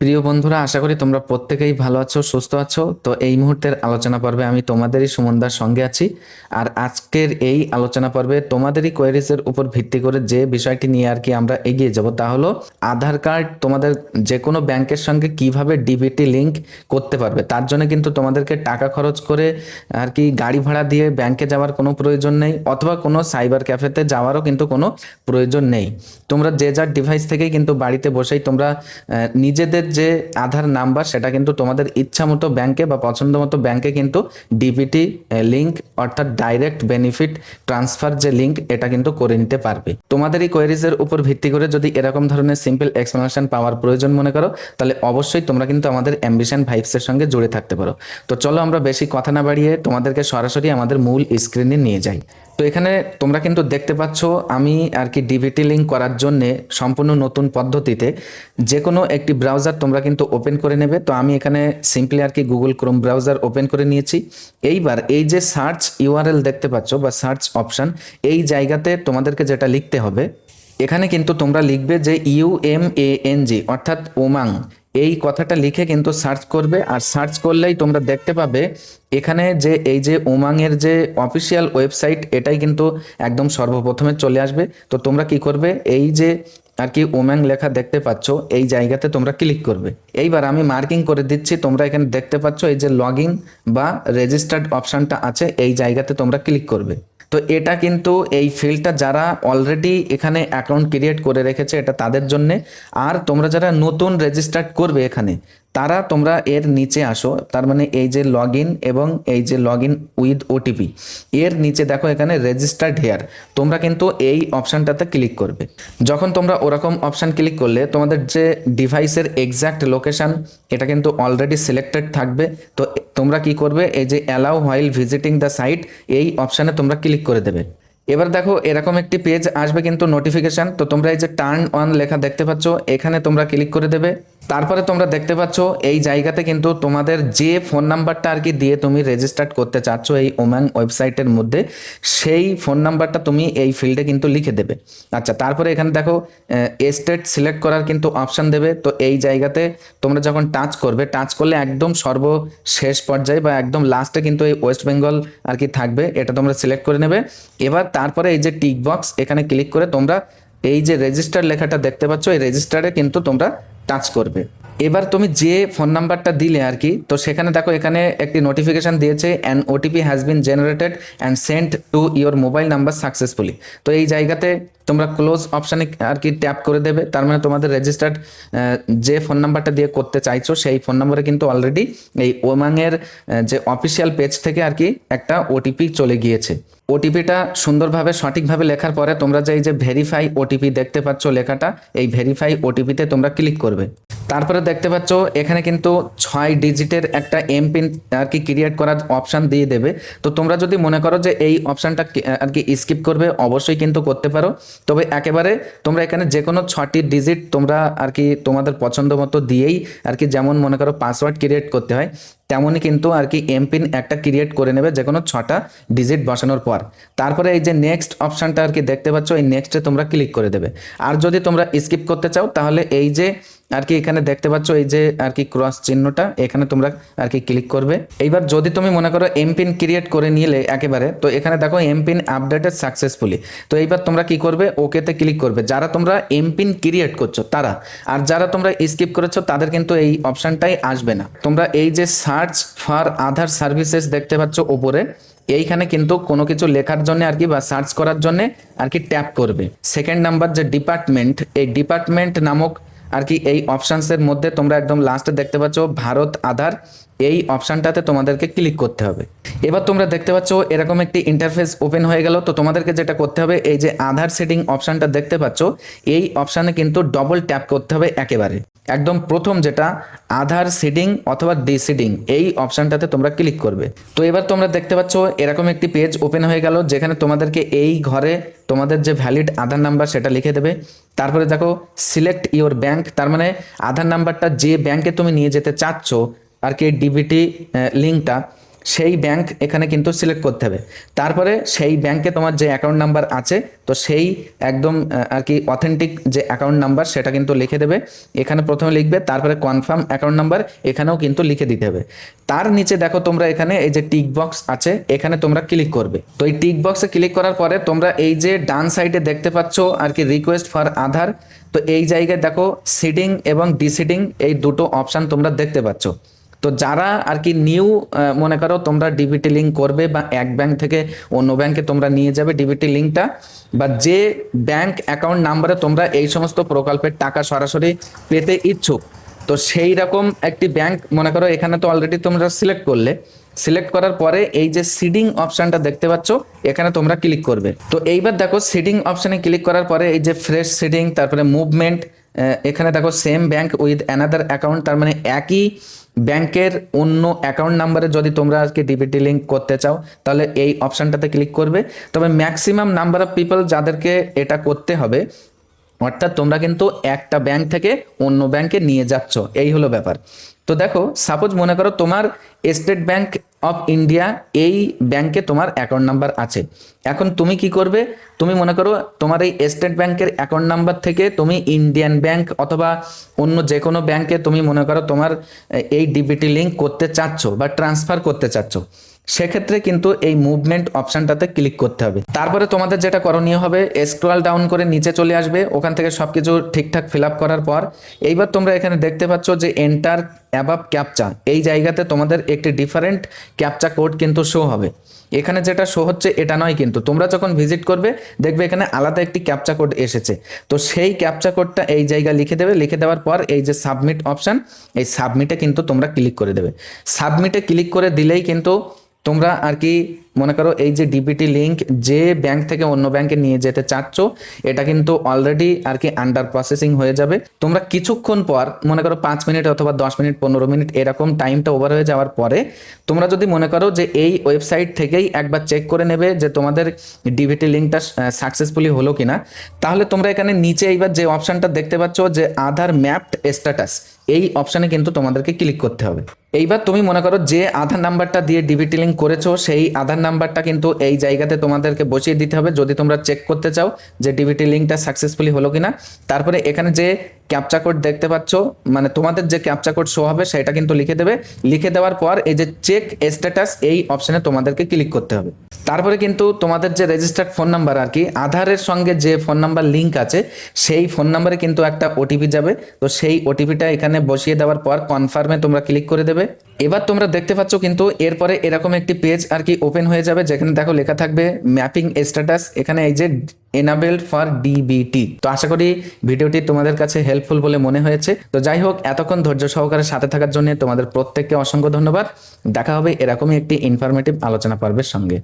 প্রিয় বন্ধুরা, আশা করি তোমরা প্রত্যেকেই ভালো আছো, সুস্থ আছো। তো এই মুহূর্তের আলোচনা পর্বে আমি তোমাদেরই সুমনদার সঙ্গে আছি। আর আজকের এই আলোচনা পর্বে তোমাদেরই কোয়েরিজের উপর ভিত্তি করে যে বিষয়টি নিয়ে আর কি আমরা এগিয়ে যাব তা হলো আধার কার্ড তোমাদের যে কোনো ব্যাংকের সঙ্গে কিভাবে ডিবিটি লিংক করতে পারবে। তার জন্য কিন্তু তোমাদেরকে টাকা খরচ করে আর কি গাড়ি ভাড়া দিয়ে ব্যাংকে যাওয়ার কোনো প্রয়োজন নেই, অথবা কোনো সাইবার ক্যাফেতে যাওয়ারও কিন্তু কোনো প্রয়োজন নেই। তোমরা যে যার ডিভাইস থেকেই কিন্তু বাড়িতে বসেই তোমরা নিজেদের যে আধার নাম্বার সেটা কিন্তু তোমাদের ইচ্ছা মতো ব্যাংকে বা পছন্দ মতো ব্যাংকে কিন্তু ডিবিটি লিংক অর্থাৎ ডাইরেক্ট বেনিফিট ট্রান্সফার যে লিংক এটা কিন্তু করে নিতে পারবে। তোমাদের এই কোয়েরিজের উপর ভিত্তি করে যদি এরকম ধরনের সিম্পল এক্সপ্লেনেশন পাওয়ার প্রয়োজন মনে করো, তাহলে অবশ্যই তোমরা কিন্তু আমাদের অ্যাম্বিশন ভাইবসের সঙ্গে জুড়ে থাকতে পারো। তো চলো আমরা বেশি কথা না বাড়িয়ে তোমাদেরকে সরাসরি আমাদের মূল স্ক্রিনে নিয়ে যাই। তো এখানে তোমরা কিন্তু দেখতে পাচ্ছ আমি আর কি ডিবিটি লিঙ্ক করার জন্যে সম্পূর্ণ নতুন পদ্ধতিতে যে কোনো একটি ব্রাউজার তোমরা কিন্তু ওপেন করে নেবে। তো আমি এখানে সিম্পলি আর কি গুগল ক্রোম ব্রাউজার ওপেন করে নিয়েছি। এইবার এই যে সার্চ ইউআরএল দেখতে পাচ্ছ বা সার্চ অপশান, এই জায়গাতে তোমাদেরকে যেটা লিখতে হবে, এখানে কিন্তু তোমরা লিখবে যে UMANG অর্থাৎ ওমাং, এই কথাটা লিখে কিন্তু সার্চ করবে। আর সার্চ করলেই তোমরা দেখতে পাবে এখানে যে এই যে ওমাংয়ের যে অফিসিয়াল ওয়েবসাইট এটাই কিন্তু একদম সর্বপ্রথমে চলে আসবে। তো তোমরা কি করবে, এই যে আর কি ওম্যাং লেখা দেখতে পাচ্ছ এই জায়গাতে তোমরা ক্লিক করবে। এইবার আমি মার্কিং করে দিচ্ছি, তোমরা এখানে দেখতে পাচ্ছ এই যে লগ ইন বা রেজিস্টার্ড অপশানটা আছে এই জায়গাতে তোমরা ক্লিক করবে। তো এটা কিন্তু এই ফিল্ডটা যারা অলরেডি এখানে অ্যাকাউন্ট ক্রিয়েট করে রেখেছে এটা তাদের জন্যে। আর তোমরা যারা নতুন রেজিস্টার্ড করবে এখানে তারা তোমরা এর নিচে আসো, তার মানে এই যে লগ ইন এবং এই যে লগ ইন উইথ ওটিপি এর নিচে দেখো এখানে রেজিস্টার্ড হেয়ার, তোমরা কিন্তু এই অপশানটাতে ক্লিক করবে। যখন তোমরা ওরকম অপশান ক্লিক করলে তোমাদের যে ডিভাইসের এক্স্যাক্ট লোকেশান এটা কিন্তু অলরেডি সিলেক্টেড থাকবে। তো তোমরা কি করবে, এই যে allow while visiting the site এই অপশানে তোমরা ক্লিক করে দেবে। এবার দেখো এরকম একটি পেজ আসবে কিন্তু নোটিফিকেশান। তো তোমরা এই যে টার্ন অন লেখা দেখতে পাচ্ছ এখানে তোমরা ক্লিক করে দেবে। তারপরে তোমরা দেখতে পাচ্ছ এই জায়গাতে কিন্তু তোমাদের যে ফোন নাম্বারটা আর কি দিয়ে তুমি রেজিস্টার্ড করতে চাচ্ছ এই ওম্যাং ওয়েবসাইটের মধ্যে, সেই ফোন নাম্বারটা তুমি এই ফিল্ডে কিন্তু লিখে দেবে। আচ্ছা, তারপরে এখানে দেখো স্টেট সিলেক্ট করার কিন্তু অপশান দেবে। তো এই জায়গাতে তোমরা যখন টাচ করবে, টাচ করলে একদম সর্বশেষ পর্যায়ে বা একদম লাস্টে কিন্তু এই ওয়েস্ট বেঙ্গল আর কি থাকবে, এটা তোমরা সিলেক্ট করে নেবে। এবার তারপরে এই যে টিক বক্স এখানে ক্লিক করে তোমরা এই যে রেজিস্টার লেখাটা দেখতে পাচ্ছ এই রেজিস্টারে কিন্তু তোমরা টাচ করবে। এবার তুমি যে ফোন নাম্বারটা দিলে আর কি, তো সেখানে দেখো এখানে একটি নোটিফিকেশান দিয়েছে an OTP has been generated and sent to your mobile number successfully. তো এই জায়গাতে তোমরা ক্লোজ অপশানে আর কি ট্যাপ করে দেবে। তার মানে তোমাদের রেজিস্টার্ড যে ফোন নাম্বারটা দিয়ে করতে চাইছো সেই ফোন নাম্বারে কিন্তু অলরেডি এই ওমাংয়ের যে অফিসিয়াল পেজ থেকে আর কি একটা ওটিপি চলে গিয়েছে। ওটিপিটা সুন্দরভাবে সঠিকভাবে লেখার পরে তোমরা যে এই যে ভেরিফাই ওটিপি দেখতে পাচ্ছ লেখাটা, এই ভেরিফাই ওটিপিতে তোমরা ক্লিক করবে। তারপরে দেখতে পাচ্ছ এখানে কিন্তু 6 ডিজিটের একটা এমপিন আর কি ক্রিয়েট করার অপশান দিয়ে দেবে। তো তোমরা যদি মনে করো যে এই অপশানটা আর কি স্কিপ করবে অবশ্যই কিন্তু করতে পারো। তবে একেবারে তোমরা এখানে যে কোনো 6টি ডিজিট তোমরা আর কি তোমাদের পছন্দ মতো দিয়েই আর কি, যেমন মনে করো পাসওয়ার্ড ক্রিয়েট করতে হয় তেমনই কিন্তু আর কি এমপিন একটা ক্রিয়েট করে নেবে যে কোনো 6টা ডিজিট বসানোর পর। তারপরে এই যে নেক্সট অপশানটা আর কি দেখতে পাচ্ছ এই নেক্সটে তোমরা ক্লিক করে দেবে। আর যদি তোমরা স্কিপ করতে চাও তাহলে এই যে আর কি এখানে দেখতে পাচ্ছ এই যে আর কি ক্রস চিহ্নটা এখানে তোমরা আর কি ক্লিক করবে। এইবার যদি তুমি মনে করো এমপিন ক্রিয়েট করে নিলে একেবারে, তো এখানে দেখো এমপিন আপডেটেড সাকসেসফুলি। তো এইবার তোমরা কি করবে, ওকেতে ক্লিক করবে যারা তোমরা এমপিন ক্রিয়েট করছো তারা। আর যারা তোমরা স্কিপ করেছো তাদের কিন্তু এই অপশানটাই আসবে না। তোমরা এই যে সার্চ ফর আধার সার্ভিসেস দেখতে পাচ্ছ ওপরে, এইখানে কিন্তু কোনো কিছু লেখার জন্য আর কি বা সার্চ করার জন্য আর কি ট্যাপ করবে। সেকেন্ড নাম্বার যে ডিপার্টমেন্ট, এই ডিপার্টমেন্ট নামক আর কি এই অপশানসের মধ্যে তোমরা একদম লাস্টে দেখতে পাচ্ছ ভারত আধার, এই অপশানটাতে তোমাদেরকে ক্লিক করতে হবে। এবার তোমরা দেখতে পাচ্ছ এরকম একটি ইন্টারফেস ওপেন হয়ে গেল। তো তোমাদেরকে যেটা করতে হবে এই যে আধার সেটিং অপশানটা দেখতে পাচ্ছ এই অপশানে কিন্তু ডবল ট্যাপ করতে হবে একেবারে একদম প্রথম যেটা আধার সিডিং অথবা ডিসিডিং এই অপশানটাতে তোমরা ক্লিক করবে। তো এবার তোমরা দেখতে পাচ্ছ এরকম একটি পেজ ওপেন হয়ে গেল যেখানে তোমাদেরকে এই ঘরে তোমাদের যে ভ্যালিড আধার নাম্বার সেটা লিখে দেবে। তারপরে দেখো সিলেক্ট ইওর ব্যাংক, তার মানে আধার নাম্বারটা যে ব্যাংকে তুমি নিয়ে যেতে চাচ্ছ আর কি ডিবিটি লিঙ্কটা, সেই ব্যাংক এখানে কিন্তু সিলেক্ট করতে হবে। তারপরে সেই ব্যাংকে তোমার যে অ্যাকাউন্ট নাম্বার আছে, তো সেই একদম আর কি অথেন্টিক যে অ্যাকাউন্ট নাম্বার সেটা কিন্তু লিখে দেবে এখানে প্রথমে লিখবে, তারপরে কনফার্ম অ্যাকাউন্ট নাম্বার এখানেও কিন্তু লিখে দিতে হবে। তার নিচে দেখো তোমরা এখানে এই যে টিক বক্স আছে, এখানে তোমরা ক্লিক করবে। তো এই টিক বক্সে ক্লিক করার পরে তোমরা এই যে ডান সাইডে দেখতে পাচ্ছ আর কি রিকোয়েস্ট ফর আধার, তো এই জায়গায় দেখো সিডিং এবং ডিসিডিং এই দুটো অপশান তোমরা দেখতে পাচ্ছ। তো যারা আর কি নিউ মনে করো তোমরা ডিবিটি লিঙ্ক করবে বা এক ব্যাংক থেকে অন্য ব্যাংকে তোমরা নিয়ে যাবে ডিবিটি লিঙ্কটা, বা যে ব্যাংক অ্যাকাউন্ট নাম্বারে তোমরা এই সমস্ত প্রকল্পের টাকা সরাসরি পেতে ইচ্ছুক, তো সেই রকম একটি ব্যাংক মনে করো এখানে তো অলরেডি তোমরা সিলেক্ট করলে। সিলেক্ট করার পরে এই যে সিডিং অপশনটা দেখতে পাচ্ছ, এখানে তোমরা ক্লিক করবে। তো এইবার দেখো সিডিং অপশনে ক্লিক করার পরে এই যে ফ্রেশ সিডিং, তারপরে মুভমেন্ট, এখানে দেখো same bank with another account, তার মানে একই ব্যাংকের অন্য অ্যাকাউন্ট নাম্বারে যদি তোমরা আজকে ডিবিটি লিঙ্ক করতে চাও তাহলে এই অপশানটাতে ক্লিক করবে। তবে ম্যাক্সিমাম নাম্বার অফ পিপল যাদেরকে এটা করতে হবে, অর্থাৎ তোমরা কিন্তু একটা ব্যাংক থেকে অন্য ব্যাংকে নিয়ে যাচ্ছ, এই হলো ব্যাপার। তো দেখো সাপোজ মনে করো তোমার স্টেট ব্যাংক অফ ইন্ডিয়া এই ব্যাংকে তোমার অ্যাকাউন্ট নাম্বার আছে। এখন তুমি কি করবে, তুমি মনে করো তোমার এই স্টেট ব্যাংকের অ্যাকাউন্ট নাম্বার থেকে তুমি ইন্ডিয়ান ব্যাংক অথবা অন্য যে কোনো ব্যাংকে তুমি মনে করো তোমার এই ডিবিটি লিঙ্ক করতে চাচ্ছ বা ট্রান্সফার করতে চাচ্ছ, সেক্ষেত্রে কিন্তু এই মুভমেন্ট অপশনটাতে ক্লিক করতে হবে। তারপরে তোমাদের যেটা করণীয় হবে, স্ক্রল ডাউন করে নিচে চলে আসবে, ওখান থেকে সবকিছু ঠিকঠাক ফিল আপ করার পর এইবার তোমরা এখানে দেখতে পাচ্ছ যে এন্টার অ্যাবাভ ক্যাপচা, এই জায়গাতে তোমাদের একটি ডিফারেন্ট ক্যাপচা কোড কিন্তু শো হবে। এখানে যেটা শো হচ্ছে এটা নয়, কিন্তু তোমরা যখন ভিজিট করবে দেখবে এখানে আলাদা একটি ক্যাপচা কোড এসেছে। তো সেই ক্যাপচা কোডটা এই জায়গায় লিখে দেবে, লিখে দেওয়ার পর এই যে সাবমিট অপশন, এই সাবমিটে কিন্তু তোমরা ক্লিক করে দেবে। সাবমিটে ক্লিক করে দিলেই কিন্তু তোমরা আর কি মনে করো এই যে ডিবিটি লিঙ্ক যে ব্যাংক থেকে অন্য ব্যাংকে নিয়ে যেতে চাচ্ছ, এটা কিন্তু অলরেডি আর কি আন্ডার প্রসেসিং হয়ে যাবে। তোমরা কিছুক্ষণ পর মনে করো 5 মিনিট অথবা 10 মিনিট 15 মিনিট এরকম টাইমটা ওভার হয়ে যাওয়ার পরে তোমরা যদি মনে করো যে এই ওয়েবসাইট থেকেই একবার চেক করে নেবে যে তোমাদের ডিবিটি লিঙ্কটা সাকসেসফুলি হলো কিনা, তাহলে তোমরা এখানে নিচে এইবার যে অপশনটা দেখতে পাচ্ছ যে আধার ম্যাপড স্ট্যাটাস, এই অপশনে কিন্তু তোমাদেরকে ক্লিক করতে হবে। এইবার তুমি মনে করো যে আধার নাম্বারটা দিয়ে ডিবিটি লিঙ্ক করেছো সেই আধার নাম্বারটা কিন্তু এই জায়গাতে তোমাদেরকে বসিয়ে দিতে হবে যদি তোমরা চেক করতে চাও যে ডিবিটি লিঙ্কটা সাকসেসফুলি হলো কিনা। তারপরে এখানে যে ক্যাপচা কোড দেখতে পাচ্ছ, মানে তোমাদের যে ক্যাপচা কোড শো হবে সেটা কিন্তু লিখে দেবে। লিখে দেওয়ার পর এই যে চেক স্ট্যাটাস এই অপশনে তোমাদেরকে ক্লিক করতে হবে। তারপরে কিন্তু তোমাদের যে রেজিস্টার্ড ফোন নাম্বার আর কি আধারের সঙ্গে যে ফোন নাম্বার লিঙ্ক আছে সেই ফোন নাম্বারে কিন্তু একটা ওটিপি যাবে। তো সেই ওটিপিটা এখানে বসিয়ে দেওয়ার পর কনফার্মে তোমরা ক্লিক করে দেবে। এবার তোমরা দেখতে পাচ্ছ কিন্তু এরপরে এরকম একটি পেজ আর কি ওপেন হয়ে যাবে, যেখানে দেখো লেখা থাকবে ম্যাপিং স্ট্যাটাস, এখানে এই যে এনাবেলড ফর ডিবিটি। তো আশা করি ভিডিওটি তোমাদের কাছে হেল্পফুল বলে মনে হয়েছে। তো যাই হোক, এতক্ষণ ধৈর্য সহকারে সাথে থাকার জন্য তোমাদের প্রত্যেককে অসংখ্য ধন্যবাদ। দেখা হবে এরকমই একটি ইনফরমেটিভ আলোচনা পর্বের সঙ্গে।